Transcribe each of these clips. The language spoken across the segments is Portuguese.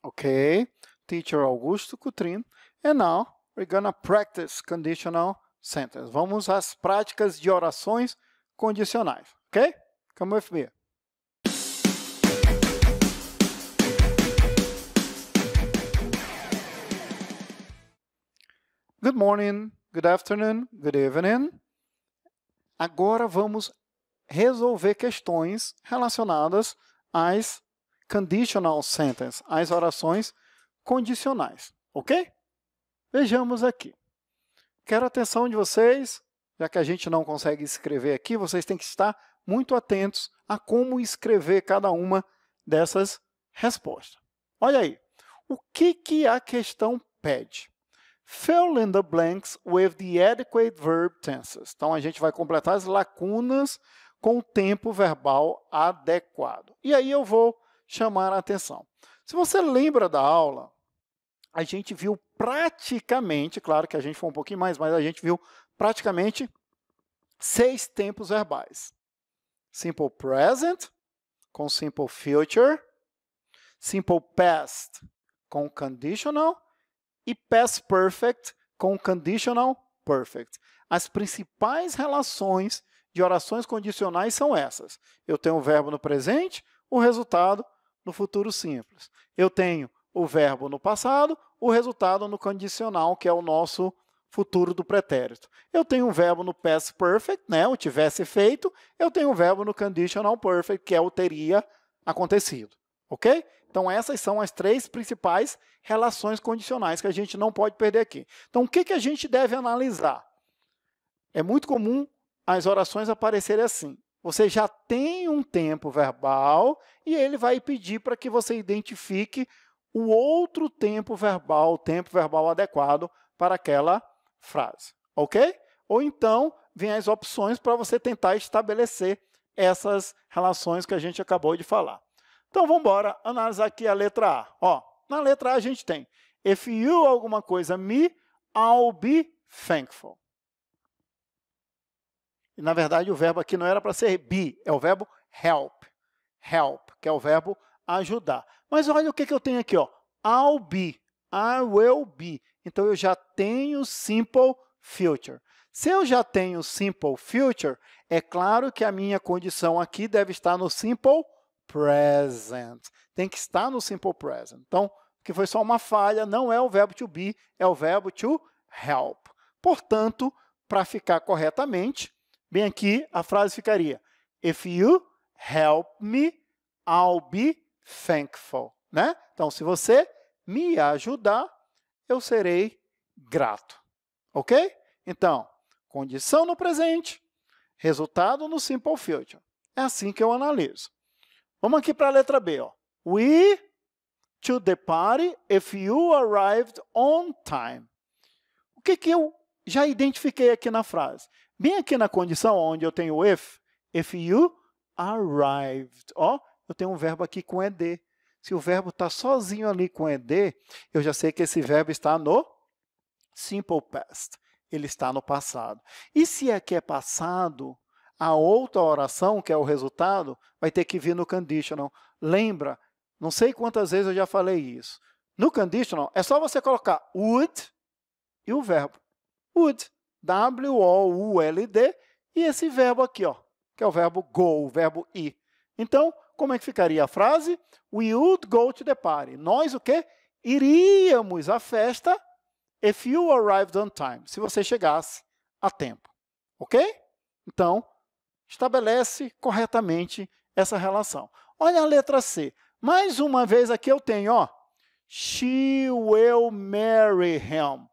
Okay, teacher Augusto Coutrin. And now we're gonna practice conditional sentence. Vamos às práticas de orações condicionais. Okay? Come with me. Good morning, good afternoon, good evening. Agora vamos resolver questões relacionadas às conditional sentences, às orações condicionais, ok? Vejamos aqui. Quero a atenção de vocês, já que a gente não consegue escrever aqui, vocês têm que estar muito atentos a como escrever cada uma dessas respostas. Olha aí, o que a questão pede? Fill in the blanks with the adequate verb tenses. Então, a gente vai completar as lacunas com o tempo verbal adequado. E aí eu vou chamar a atenção. Se você lembra da aula, a gente viu praticamente, claro que a gente foi um pouquinho mais, mas a gente viu praticamente 6 tempos verbais. Simple present com simple future, simple past com conditional e past perfect com conditional perfect. As principais relações de orações condicionais são essas. Eu tenho o verbo no presente, o resultado no futuro simples. Eu tenho o verbo no passado, o resultado no condicional, que é o nosso futuro do pretérito. Eu tenho o verbo no past perfect, né, o tivesse feito. Eu tenho o verbo no conditional perfect, que é o teria acontecido. Ok? Então, essas são as 3 principais relações condicionais que a gente não pode perder aqui. Então, o que a gente deve analisar? É muito comum as orações aparecerem assim. Você já tem um tempo verbal e ele vai pedir para que você identifique o outro tempo verbal, o tempo verbal adequado para aquela frase. Ok? Ou então, vem as opções para você tentar estabelecer essas relações que a gente acabou de falar. Então, vamos embora analisar aqui a letra A. Ó, na letra A, a gente tem if you alguma coisa me, I'll be thankful. E, na verdade, o verbo aqui não era para ser be, é o verbo help. Help, que é o verbo ajudar. Mas olha o que eu tenho aqui, ó. I'll be, I will be. Então, eu já tenho simple future. Se eu já tenho simple future, é claro que a minha condição aqui deve estar no simple present. Tem que estar no simple present. Então, que foi só uma falha, não é o verbo to be, é o verbo to help. Portanto, para ficar corretamente, bem aqui a frase ficaria if you help me, I'll be thankful. Né? Então, se você me ajudar, eu serei grato. Ok? Então, condição no presente, resultado no simple future. É assim que eu analiso. Vamos aqui para a letra B. Ó. We to the party if you arrived on time. O que eu já identifiquei aqui na frase? Bem aqui na condição onde eu tenho if you arrived. Ó, eu tenho um verbo aqui com ed. Se o verbo está sozinho ali com ed, eu já sei que esse verbo está no simple past. Ele está no passado. E se aqui é passado, a outra oração, que é o resultado, vai ter que vir no conditional. Lembra, não sei quantas vezes eu já falei isso. No conditional, é só você colocar would e o verbo. Would, W-O-U-L-D, e esse verbo aqui, ó, que é o verbo go, o verbo ir. Então, como é que ficaria a frase? We would go to the party. Nós o quê? Iríamos à festa if you arrived on time. Se você chegasse a tempo. Ok? Então, estabelece corretamente essa relação. Olha a letra C. Mais uma vez aqui eu tenho, ó, she will marry him.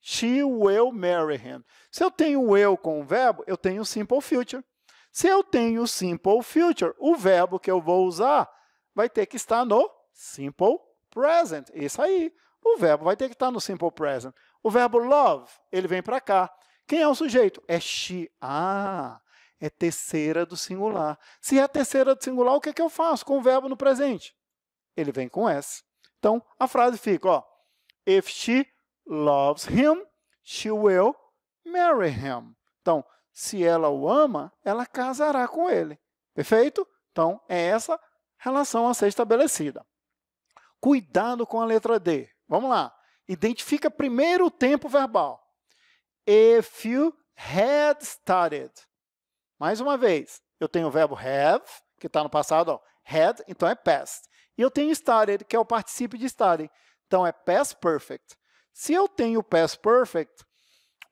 She will marry him. Se eu tenho o will com o verbo, eu tenho o simple future. Se eu tenho o simple future, o verbo que eu vou usar vai ter que estar no simple present. Isso aí. O verbo vai ter que estar no simple present. O verbo love, ele vem para cá. Quem é o sujeito? É she. Ah, é terceira do singular. Se é a terceira do singular, o que eu faço com o verbo no presente? Ele vem com S. Então, a frase fica, ó, if she loves him, she will marry him. Então, se ela o ama, ela casará com ele. Perfeito? Então, é essa relação a ser estabelecida. Cuidado com a letra D. Vamos lá. Identifica primeiro o tempo verbal. If you had started. Mais uma vez, eu tenho o verbo have, que está no passado, ó, had, então é past. E eu tenho started, que é o particípio de started. Então, é past perfect. Se eu tenho past perfect,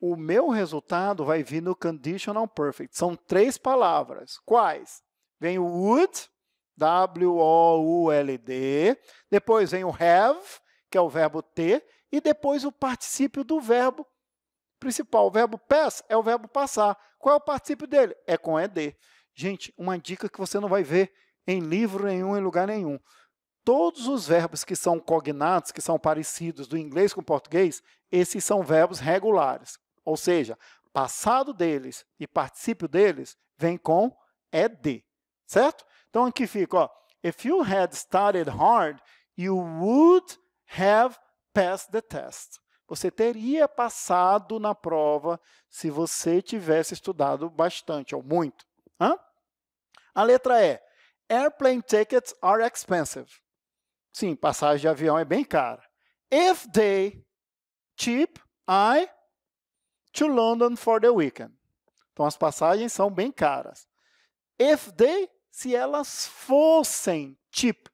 o meu resultado vai vir no conditional perfect. São 3 palavras. Quais? Vem o would, W-O-U-L-D. Depois vem o have, que é o verbo ter. E depois o particípio do verbo principal. O verbo pass é o verbo passar. Qual é o particípio dele? É com ed. Gente, uma dica que você não vai ver em livro nenhum, em lugar nenhum. Todos os verbos que são cognatos, que são parecidos do inglês com o português, esses são verbos regulares. Ou seja, passado deles e particípio deles vem com ed. Certo? Então, aqui fica, ó, if you had studied hard, you would have passed the test. Você teria passado na prova se você tivesse estudado bastante, ou muito. Hã? A letra E. Airplane tickets are expensive. Sim, passagem de avião é bem cara. If they cheap, I to London for the weekend. Então, as passagens são bem caras. If they, se elas fossem cheap,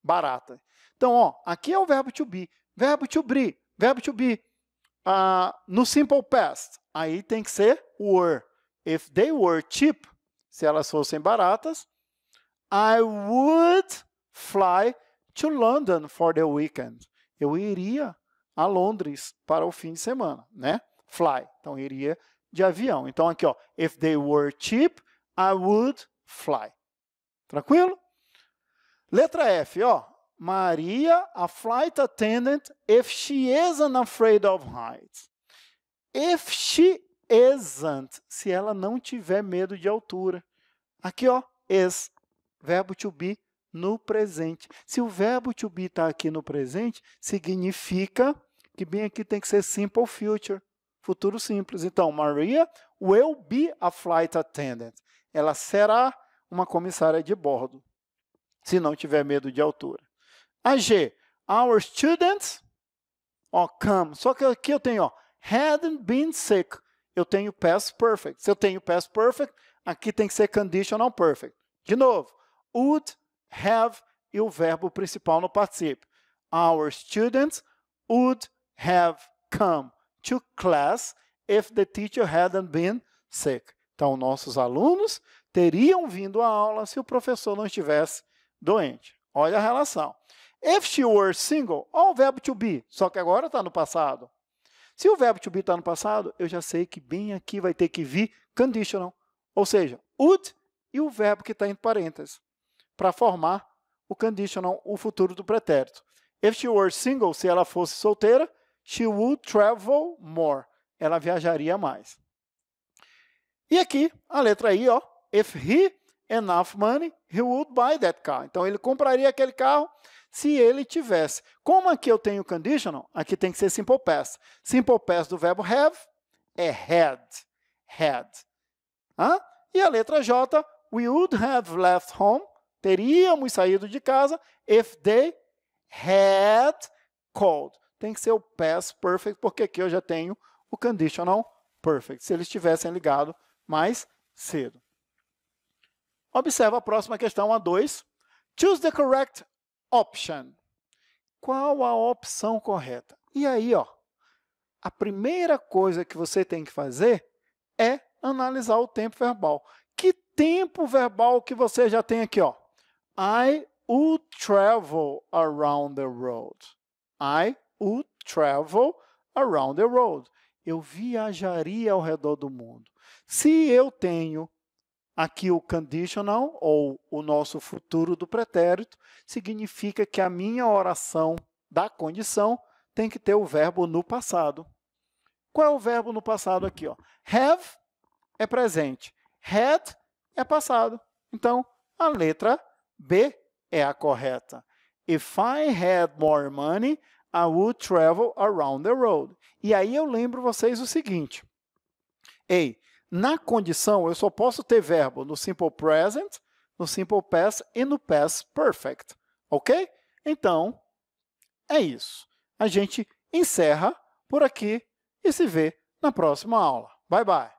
barata. Então, ó, aqui é o verbo to be. Verbo to be. Verbo to be. No simple past, aí tem que ser were. If they were cheap, se elas fossem baratas, I would fly to London for the weekend. Eu iria a Londres para o fim de semana, né? Fly. Então, iria de avião. Então, aqui, ó, if they were cheap, I would fly. Tranquilo? Letra F, ó. Maria, a flight attendant, if she isn't afraid of heights. If she isn't, se ela não tiver medo de altura. Aqui, ó, is, verbo to be no presente. Se o verbo to be está aqui no presente, significa que bem aqui tem que ser simple future, futuro simples. Então, Maria will be a flight attendant. Ela será uma comissária de bordo, se não tiver medo de altura. A G, our students, ó, come. Só que aqui eu tenho, ó, hadn't been sick. Eu tenho past perfect. Se eu tenho past perfect, aqui tem que ser conditional perfect. De novo, would, have e o verbo principal no particípio. Our students would have come to class if the teacher hadn't been sick. Então, nossos alunos teriam vindo à aula se o professor não estivesse doente. Olha a relação. If she were single, olha o verbo to be, só que agora está no passado. Se o verbo to be está no passado, eu já sei que bem aqui vai ter que vir conditional, ou seja, would e o verbo que está em parênteses, para formar o conditional, o futuro do pretérito. If she were single, se ela fosse solteira, she would travel more. Ela viajaria mais. E aqui, a letra I, ó, if he enough money, he would buy that car. Então, ele compraria aquele carro se ele tivesse. Como aqui eu tenho conditional, aqui tem que ser simple past. Simple past do verbo have é had. Had. E a letra J, we would have left home, teríamos saído de casa, if they had called. Tem que ser o past perfect, porque aqui eu já tenho o conditional perfect, se eles tivessem ligado mais cedo. Observa a próxima questão, a 2. Choose the correct option. Qual a opção correta? E aí, ó, a primeira coisa que você tem que fazer é analisar o tempo verbal. Que tempo verbal que você já tem aqui, ó? I would travel around the road. I would travel around the road. Eu viajaria ao redor do mundo. Se eu tenho aqui o conditional, ou o nosso futuro do pretérito, significa que a minha oração da condição tem que ter o verbo no passado. Qual é o verbo no passado aqui? Ó? Have é presente. Had é passado. Então, a letra B é a correta. If I had more money, I would travel around the road. E aí eu lembro vocês o seguinte. Ei, na condição, eu só posso ter verbo no simple present, no simple past e no past perfect. Ok? Então, é isso. A gente encerra por aqui e se vê na próxima aula. Bye, bye!